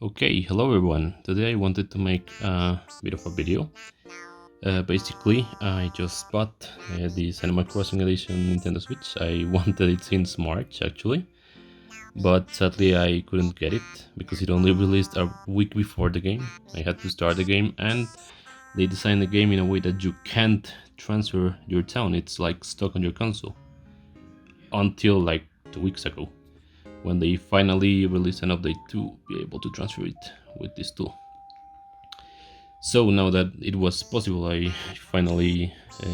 Okay, hello everyone. Today I wanted to make a bit of a video. Basically, I just bought this Animal Crossing Edition Nintendo Switch. I wanted it since March actually, but sadly I couldn't get it because it only released a week before the game. I had to start the game and they designed the game in a way that you can't transfer your town. It's like stuck on your console until like 2 weeks ago, when they finally released an update to be able to transfer it with this tool. So now that it was possible, I finally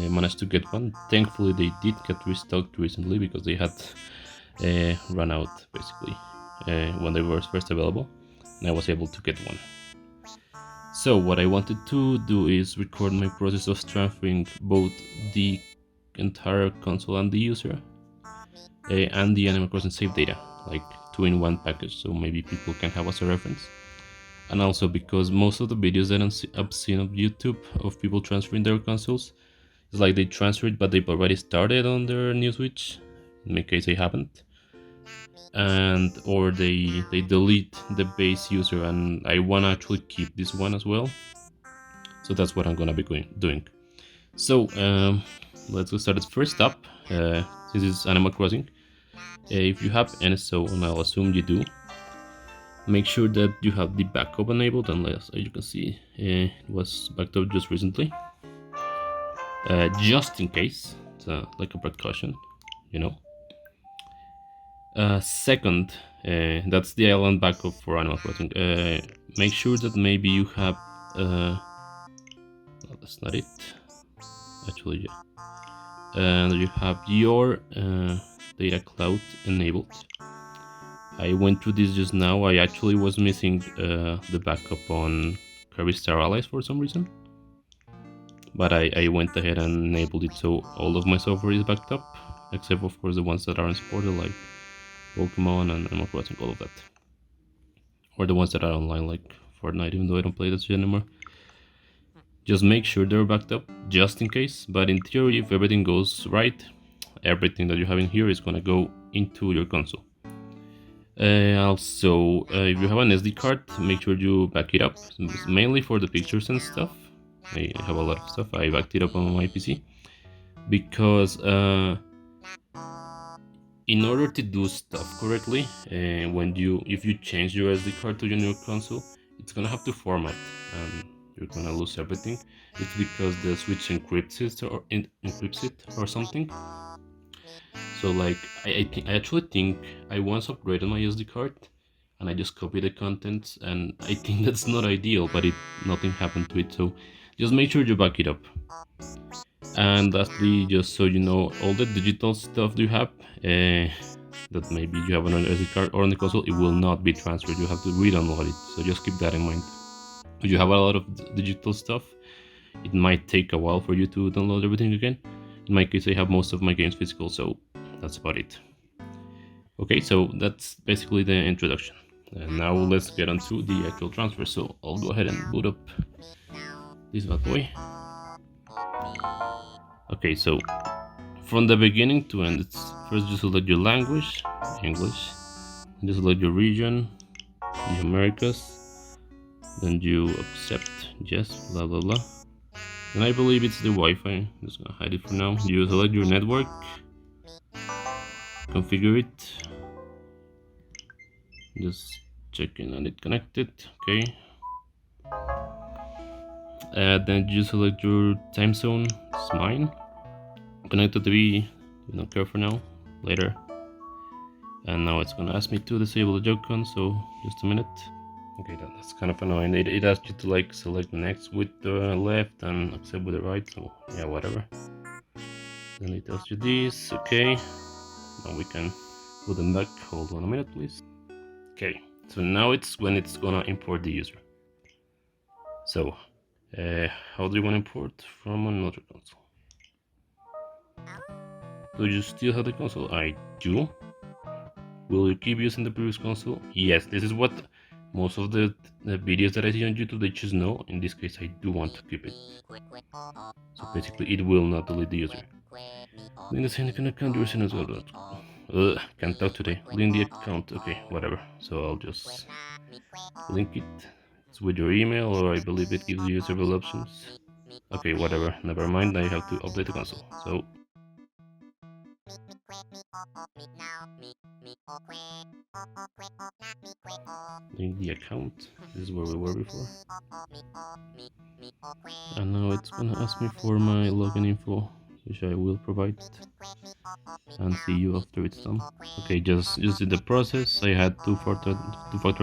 managed to get one. Thankfully they did get restocked recently because they had run out basically when they were first available, and I was able to get one. So what I wanted to do is record my process of transferring both the entire console and the user and the Animal Crossing save data, like two in one package, so maybe people can have as a reference. And also because most of the videos that I've seen on YouTube of people transferring their consoles, it's like they transfer it but they've already started on their new Switch. In my case I haven't. And or they delete the base user, and I want to actually keep this one as well. So that's what I'm gonna be doing. So let's get started. First up, since it's Animal Crossing, if you have NSO, and I'll assume you do, make sure that you have the backup enabled, unless, as you can see, it was backed up just recently. Just in case, it's like a precaution, you know. Second, that's the island backup for Animal Crossing. Make sure that maybe you have... no, that's not it. Actually, yeah. And you have your data cloud enabled. I went through this just now. I actually was missing the backup on Kirby Star Allies for some reason, but I went ahead and enabled it, so all of my software is backed up, except of course the ones that aren't supported, like Pokemon and Animal Crossing, all of that, or the ones that are online, like Fortnite, even though I don't play that shit anymore. Just make sure they're backed up, just in case. But in theory, if everything goes right, everything that you have in here is gonna go into your console. Also, if you have an SD card, make sure you back it up, mainly for the pictures and stuff. I have a lot of stuff. I backed it up on my PC because in order to do stuff correctly, if you change your SD card to your new console, it's gonna have to format and you're gonna lose everything. It's because the Switch encrypts it or something. So like I actually think I once upgraded my SD card and I just copied the contents, and I think that's not ideal, but nothing happened to it, so just make sure you back it up. And lastly, just so you know, all the digital stuff you have that maybe you have on an SD card or on the console, it will not be transferred. You have to re-download it, so just keep that in mind. If you have a lot of digital stuff, it might take a while for you to download everything again. In my case, I have most of my games physical, so that's about it. Okay, so that's basically the introduction. And now let's get on to the actual transfer. So I'll go ahead and boot up this bad boy. Okay, so from the beginning to end, it's first you select your language, English, you select your region, the Americas, then you accept yes, blah blah blah. And I believe it's the Wi-Fi. I'm just gonna hide it for now. You select your network, configure it, just checking on it connected. Okay. Then you select your time zone. It's mine. Connected to be. Don't care for now. Later. And now it's gonna ask me to disable the Joy-Con. So just a minute. Okay, that's kind of annoying. It asks you to like select next with the left and accept with the right. So yeah, whatever. Then it tells you this. Okay. Now we can put them back. Hold on a minute, please. Okay. So now it's when it's gonna import the user. So how do you want to import from another console? Do you still have the console? I do. Will you keep using the previous console? Yes, this is what most of the videos that I see on YouTube, they choose no. In this case, I do want to keep it. So basically, it will not delete the user. In the same kind of condition as well. Can't talk today. Link the account. Okay, whatever. So I'll just link it. It's with your email, or I believe it gives you several options. Okay, whatever. Never mind. I have to update the console. So link the account. This is where we were before. And now it's gonna ask me for my login info, which I will provide, and see you after it's done. Okay, just did the process. I had two-factor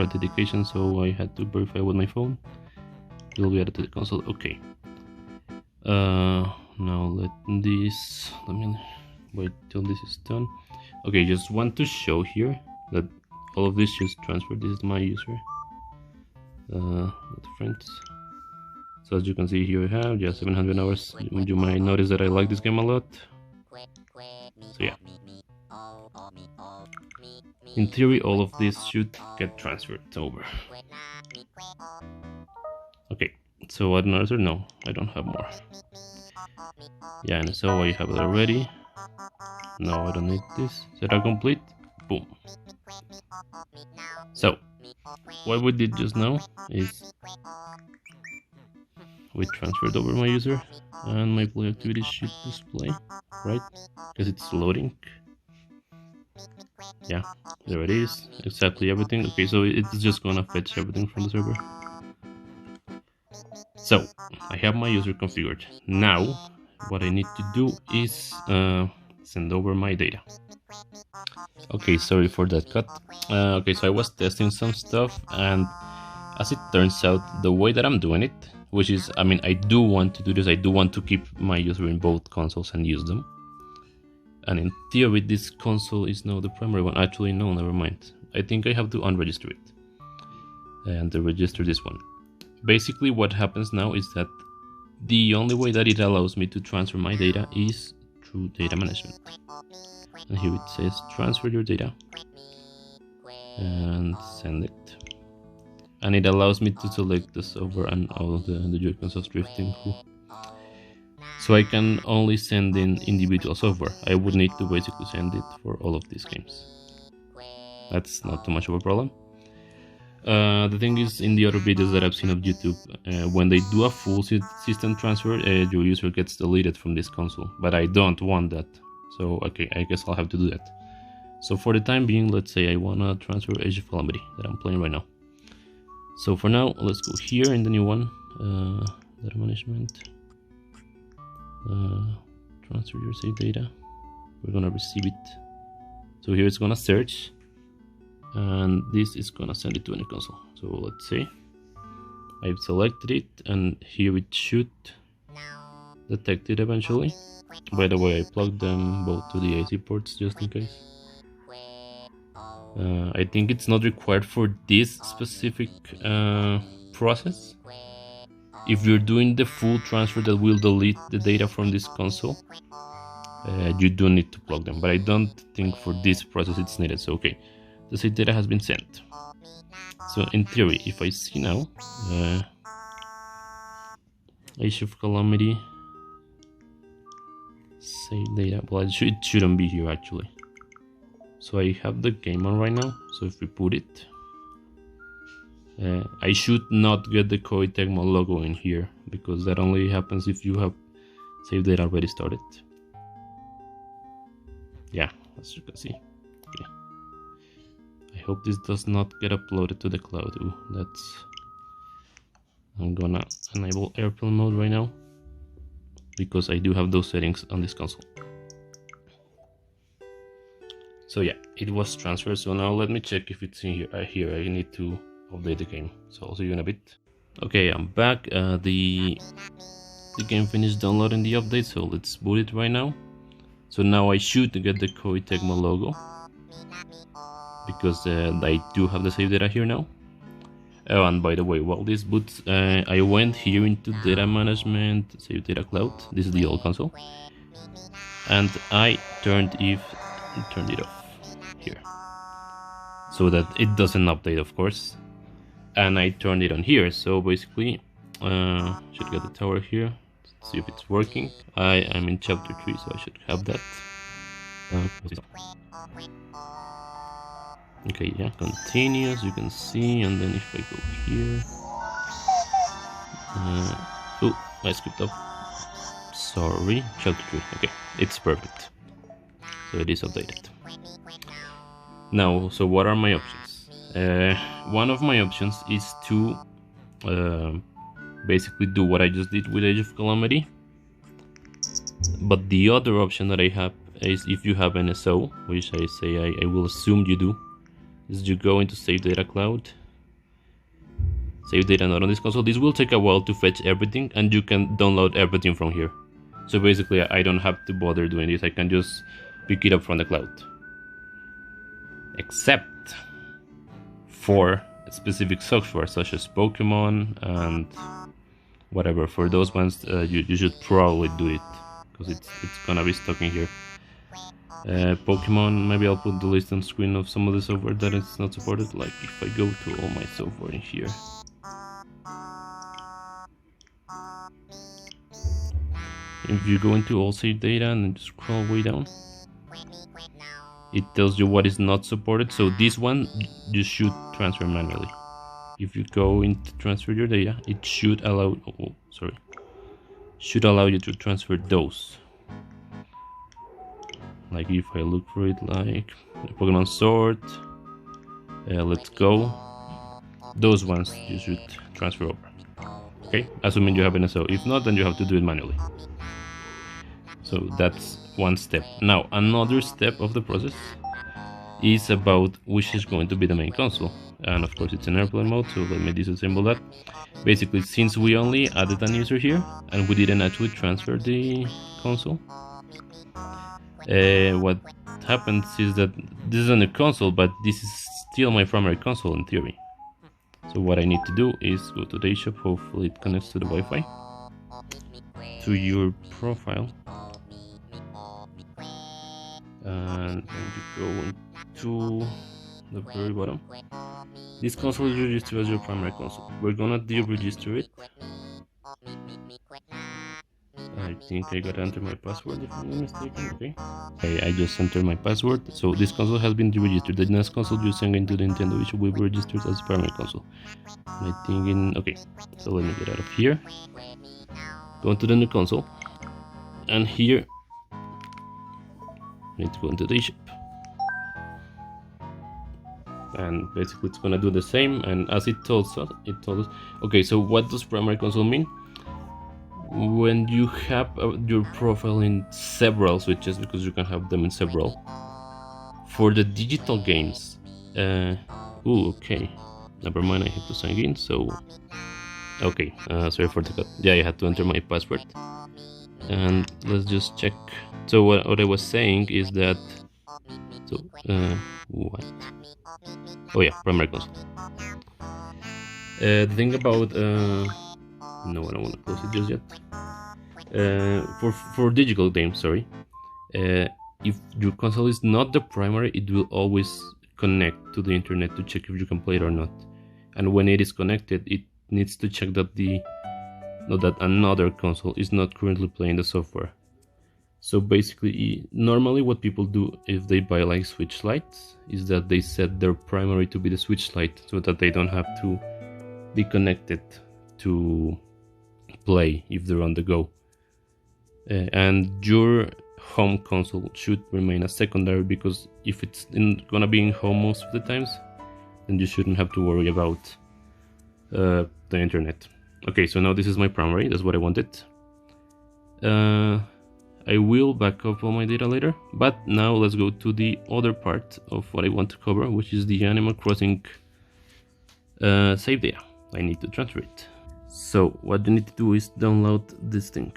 authentication, so I had to verify with my phone. It will be added to the console. Okay. Now let me wait till this is done. Okay, just want to show here that all of this just transferred. This is my user, not friends. So as you can see here, I have just 700 hours. You might notice that I like this game a lot. So yeah, in theory, all of this should get transferred over. Okay, so another, no, I don't have more. Yeah, and so I have it already. No, I don't need this. Setup complete. Boom. So what we did just now is we transferred over my user, and my play activity should display, right? Because it's loading. Yeah, there it is. Exactly everything. Okay, so it's just gonna fetch everything from the server. So I have my user configured. Now what I need to do is send over my data. Okay, sorry for that cut. Okay, so I was testing some stuff, and as it turns out, the way that I'm doing it, which is, I mean, I do want to do this, I do want to keep my user in both consoles and use them. And in theory, this console is now the primary one. Actually, no, never mind. I think I have to unregister it and to register this one. Basically, what happens now is that the only way that it allows me to transfer my data is through data management. And here it says transfer your data and send it. And it allows me to select the server and all of the Joy-Cons of drifting. So I can only send in individual software. I would need to basically send it for all of these games. That's not too much of a problem. The thing is, in the other videos that I've seen of YouTube, when they do a full system transfer, your user gets deleted from this console. But I don't want that. So okay, I guess I'll have to do that. So for the time being, let's say I wanna transfer Age of Calamity that I'm playing right now. So for now, let's go here in the new one, data management, transfer your save data. We're gonna receive it. So here it's gonna search, and this is gonna send it to any console. So let's say I've selected it, and here it should detect it eventually. By the way, I plugged them both to the AC ports just in case. I think it's not required for this specific process. If you're doing the full transfer that will delete the data from this console, you do need to plug them, but I don't think for this process it's needed. So okay, the save data has been sent. So in theory, if I see now Age of Calamity save data, well, it shouldn't be here actually. So I have the game on right now, so if we put it, I should not get the Koei Tecmo logo in here, because that only happens if you have save data already started. Yeah, as you can see. Okay. I hope this does not get uploaded to the cloud. Ooh, I'm gonna enable airplane mode right now, because I do have those settings on this console. So yeah, it was transferred. So now let me check if it's in here. Here I need to update the game. So I'll see you in a bit. Okay, I'm back. The game finished downloading the update, so let's boot it right now. So now I should get the Koei Tecmo logo, because I do have the save data here now. Oh, and by the way, while this boots, I went here into data management, save data cloud. This is the old console, and I turned it off here, so that it doesn't update, of course. And I turned it on here, so basically should get the tower here. Let's see if it's working. I am in chapter 3, so I should have that. Okay, yeah, continue as you can see, and then if I go here, oh, I skipped up. Sorry, shelter tree. Okay, it's perfect. So it is updated. Now, so what are my options? One of my options is to basically do what I just did with Age of Calamity. But the other option that I have is, if you have NSO, which I will assume you do, is you go into Save Data Cloud, save data not on this console. This will take a while to fetch everything, and you can download everything from here. So basically I don't have to bother doing this, I can just pick it up from the cloud. Except for specific software such as Pokemon and whatever. For those ones you should probably do it, because it's gonna be stuck in here. Pokemon, maybe I'll put the list on screen of some of the software that is not supported. Like if I go to all my software in here, if you go into all save data and just scroll way down, it tells you what is not supported. So this one you should transfer manually. If you go into transfer your data, it should allow, should allow you to transfer those. Like if I look for it, like Pokemon Sword, Let's Go, those ones you should transfer over. Okay, assuming you have NSO. If not, then you have to do it manually. So that's one step. Now another step of the process is about which is going to be the main console, and of course it's in airplane mode, so let me disassemble that. Basically, since we only added an user here and we didn't actually transfer the console, what happens is that this is a new console, but this is still my primary console in theory. So what I need to do is go to the eShop, hopefully it connects to the Wi-Fi, to your profile, and then you go into the very bottom. This console is registered as your primary console. We're gonna deregister it. I think I gotta enter my password if I'm not mistaken. Okay. I just entered my password. So this console has been deregistered. The next console you send into the Nintendo Switch will be registered as primary console. I think okay. So let me get out of here. Go into the new console, and here I need to go into the eShop. And basically it's gonna do the same, and as it told us, okay, so what does primary console mean? When you have your profile in several switches, because you can have them in several, for the digital games, okay, never mind, I have to sign in, so, okay, sorry for the cut, yeah, I had to enter my password, and let's just check. So what I was saying is that, so, what? Oh yeah, primary console. The thing about no, I don't want to close it just yet. For digital games, sorry, if your console is not the primary, it will always connect to the internet to check if you can play it or not. And when it is connected, it needs to check that that another console is not currently playing the software. So basically, normally what people do if they buy like Switch Lites is that they set their primary to be the Switch Lite, so that they don't have to be connected to play if they're on the go. And your home console should remain a secondary, because if it's gonna be in home most of the times, then you shouldn't have to worry about the internet. Okay, so now this is my primary, that's what I wanted. I will back up all my data later, but now let's go to the other part of what I want to cover, which is the Animal Crossing save data. I need to transfer it. So what you need to do is download this thing,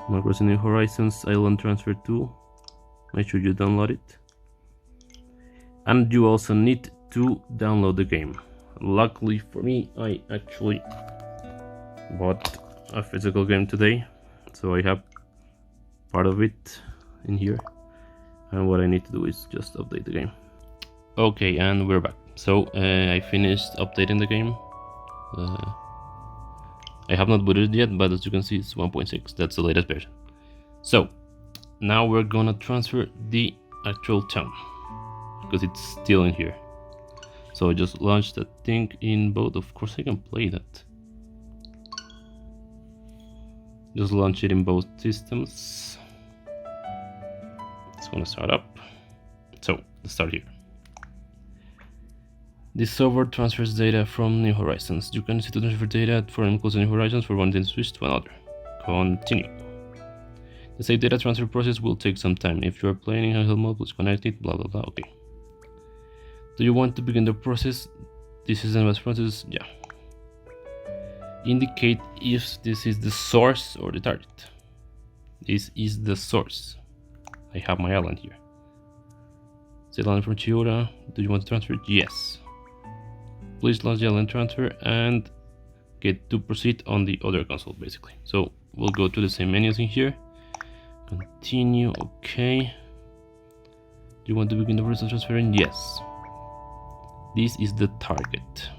Animal Crossing New Horizons Island Transfer Tool. Make sure you download it, and you also need to download the game. Luckily for me, I actually bought a physical game today, so I have part of it in here, and what I need to do is just update the game. Okay, and we're back. So I finished updating the game. I have not booted it yet, but as you can see, it's 1.6. That's the latest version. So now we're gonna transfer the actual town because it's still in here. So I just launched that thing in both. Of course I can play that. Just launch it in both systems. It's gonna start up. So let's start here. This server transfers data from New Horizons. You can use it to transfer data from close to New Horizons for one Nintendo Switch to another. Continue. The save data transfer process will take some time. If you are playing in handheld mode, please connect it, blah blah blah. Okay. Do you want to begin the process? This is an advanced process, yeah. Indicate if this is the source or the target. This is the source. I have my island here. Say island from Chiyoda. Do you want to transfer it? Yes. Please launch the island transfer and get to proceed on the other console, basically. So we'll go to the same menus in here. Continue, okay. Do you want to begin the process of transferring? Yes. This is the target.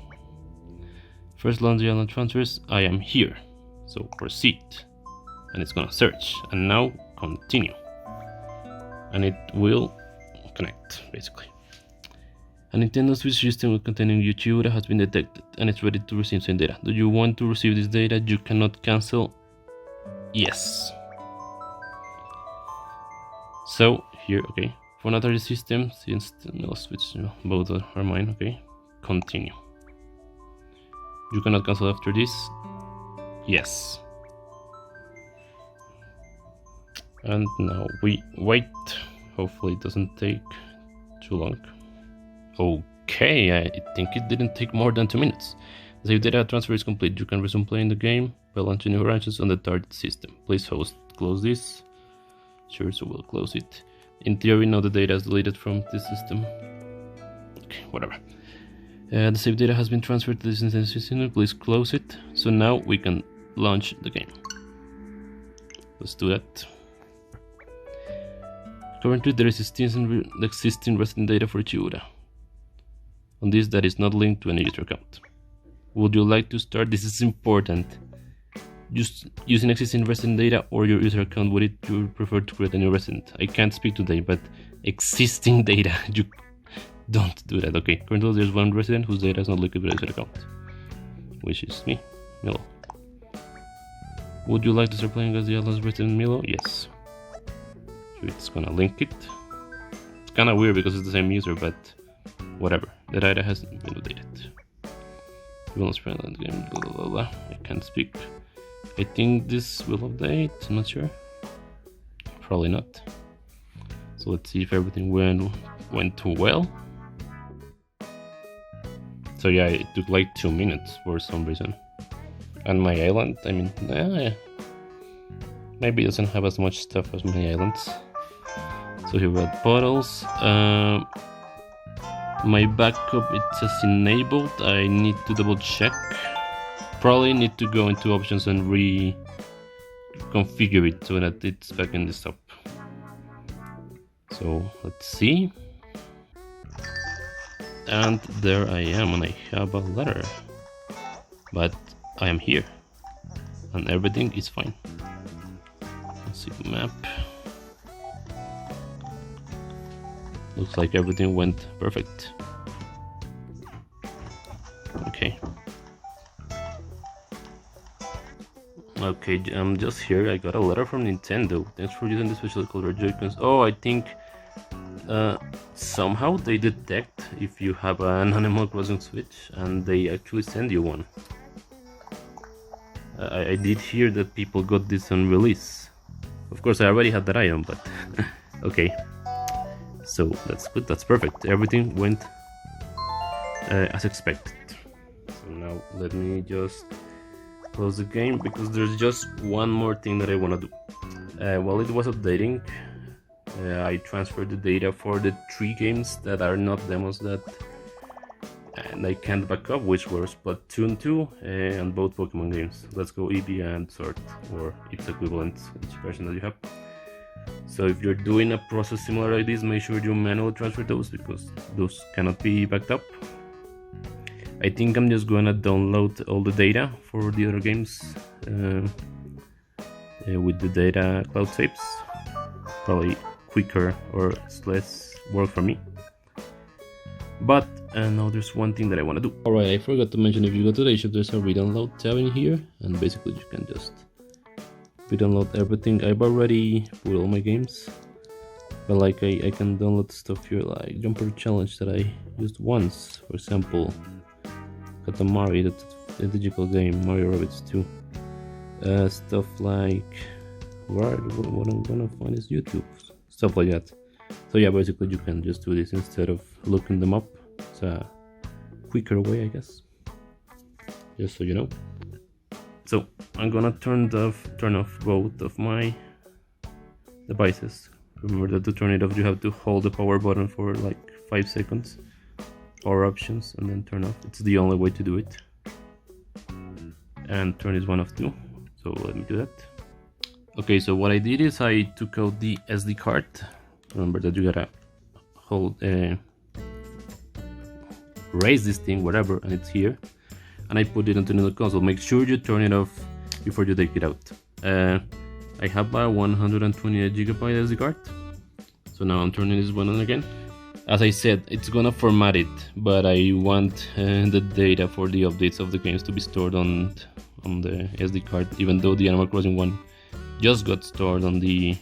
First launch the island transfers. I am here. So proceed. And it's gonna search. And now continue. And it will connect, basically. A Nintendo Switch system containing Chiyoda has been detected and it's ready to receive some data. Do you want to receive this data? You cannot cancel. Yes. So here, okay. For another system, since the Nintendo Switch, both are mine, okay. Continue. You cannot cancel after this. Yes. And now we wait. Hopefully it doesn't take too long. Okay, I think it didn't take more than 2 minutes. The save data transfer is complete. You can resume playing the game by launching New Horizons on the target system. Please close this. Sure, so we'll close it. In theory, now the data is deleted from this system. Okay, whatever. The save data has been transferred to this Nintendo system. Please close it. So now we can launch the game. Let's do that. Currently, there is existing resident data for Chiyoda. On this, that is not linked to any user account. Would you like to start? This is important. Just using existing resident data or your user account, would you prefer to create a new resident? I can't speak today, but existing data, you don't do that. Okay, currently there's one resident whose data is not linked to a user account, which is me, Milo. Would you like to start playing as the last resident, Milo? Yes. So it's gonna link it. It's kind of weird because it's the same user, but whatever. The data has been updated. You will not spread the game, blah blah blah. I can't speak. I think this will update, I'm not sure. Probably not. So let's see if everything went too well. So yeah, it took like 2 minutes for some reason. And my island, I mean, maybe it doesn't have as much stuff as my islands. So here we have bottles. My backup, it says enabled. I need to double check. Probably need to go into options and reconfigure it so that it's back in the stop. So let's see. And there I am, and I have a letter. But I am here, and everything is fine. Let's see the map. Looks like everything went perfect. Okay. Okay, I'm just here. I got a letter from Nintendo. Thanks for using the special color Joy-Cons. Oh, I think somehow they detect if you have an Animal Crossing Switch and they actually send you one. I did hear that people got this on release. Of course, I already had that item, but okay. So that's good. That's perfect. Everything went as expected. So now let me just close the game because there's just one more thing that I want to do. While it was updating, I transferred the data for the 3 games that are not demos and I can't back up, which were Splatoon 2 and both Pokemon games. Let's Go Eevee and Sword, or its equivalent, each version that you have. So if you're doing a process similar like this, make sure you manually transfer those because those cannot be backed up. I think I'm just gonna download all the data for the other games with the data cloud saves. probably quicker or it's less work for me. But now there's one thing that I want to do. Alright, I forgot to mention, if you go to the eShop, there's a read-and-load tab in here, and basically you can just read-and-load everything. I've already put all my games, but like I can download stuff here, like Jumper Challenge that I used once, for example, Katamari, that's a digital game, Mario Rabbids 2, stuff like what I'm gonna find is YouTube, stuff like that. So yeah, basically you can just do this instead of looking them up. It's a quicker way, I guess, just so you know. So I'm gonna turn off both of my devices. Remember that to turn it off you have to hold the power button for like 5 seconds, power options, and then turn off. It's the only way to do it. And turn this one off too, so let me do that. Okay, so what I did is I took out the SD card. Remember that you gotta hold, raise this thing, whatever, and it's here. And I put it into the console. Make sure you turn it off before you take it out. I have a 128GB SD card. So now I'm turning this one on again. As I said, it's gonna format it, but I want the data for the updates of the games to be stored on the SD card, even though the Animal Crossing one just got stored on the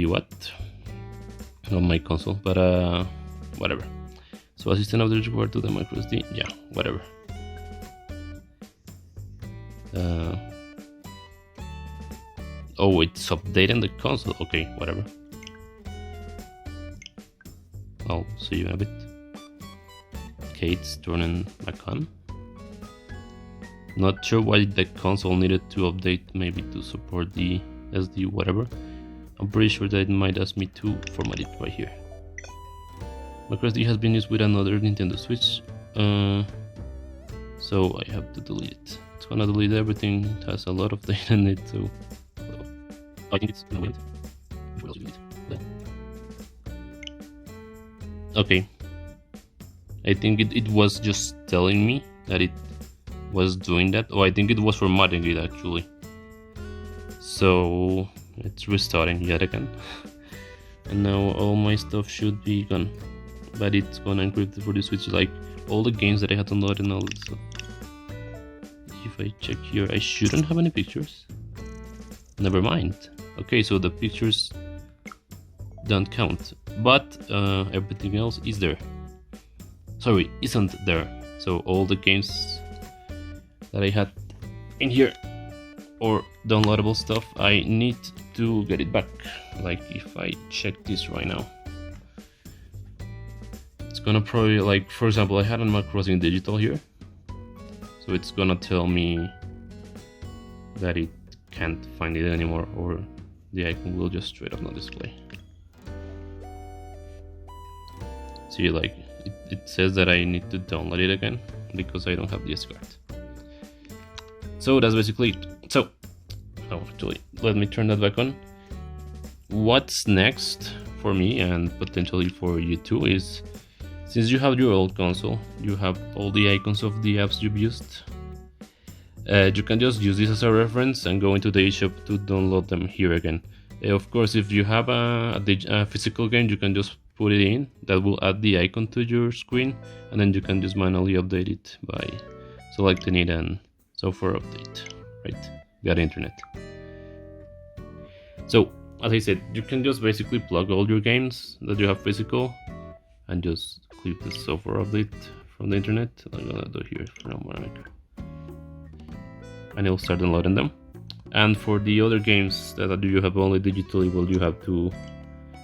what? On my console, but whatever. So assistant of the report to the micro SD, yeah, whatever. Oh, it's updating the console. Okay, whatever. I'll see you in a bit. Okay, it's turning back on. Not sure why the console needed to update, maybe to support the SD whatever. I'm pretty sure that it might ask me to format it right here. MicroSD has been used with another Nintendo Switch, so I have to delete it. It's gonna delete everything. It has a lot of data in it, so I think it's gonna wait. What else do you need? Okay. I think it was just telling me that it was doing that. Oh, I think it was formatting it actually. So it's restarting yet again. And now all my stuff should be gone. But it's gonna encrypt for the Switch, like all the games that I had downloaded and all that stuff. If I check here, I shouldn't have any pictures. Never mind. Okay, so the pictures don't count, but everything else is there. Sorry, isn't there. So all the games that I had in here or downloadable stuff, I need to get it back. Like if I check this right now, it's gonna probably, like, for example, I had Animal Crossing Digital here, so it's gonna tell me that it can't find it anymore, or the icon will just straight up not display. See, like it says that I need to download it again because I don't have the SD card. So that's basically it. So, oh, actually, let me turn that back on. What's next for me and potentially for you too is, since you have your old console, you have all the icons of the apps you've used. You can just use this as a reference and go into the eShop to download them here again. Of course, if you have a physical game, you can just put it in. That will add the icon to your screen, and then you can just manually update it by selecting it and software update, right? Got internet. So, as I said, you can just basically plug all your games that you have physical and just click the software update from the internet. I'm gonna do here for now, and it'll start downloading them. And for the other games that you have only digitally, well, you have to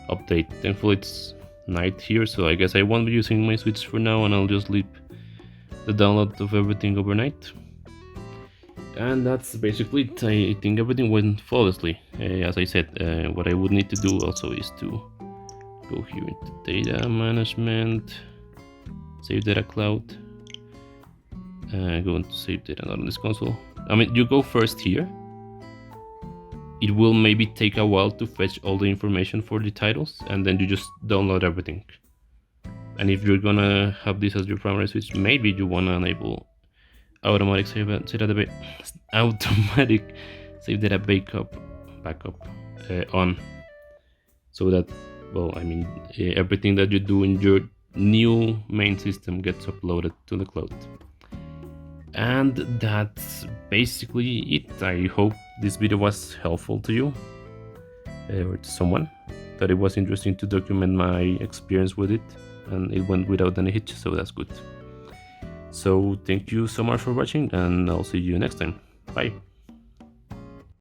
update. Thankfully it's night here, so I guess I won't be using my Switch for now, and I'll just leave the download of everything overnight. And that's basically it. I think everything went flawlessly. As I said, what I would need to do also is to go here into data management, save data cloud, go into save data not on this console. I mean, you go first here. It will maybe take a while to fetch all the information for the titles, and then you just download everything. And if you're gonna have this as your primary Switch, maybe you wanna enable automatic save data backup on, so that, well, I mean, everything that you do in your new main system gets uploaded to the cloud. And that's basically it. I hope this video was helpful to you, or to someone that it was interesting to document my experience with it, and it went without any hitch, so that's good. So thank you so much for watching, and I'll see you next time. Bye.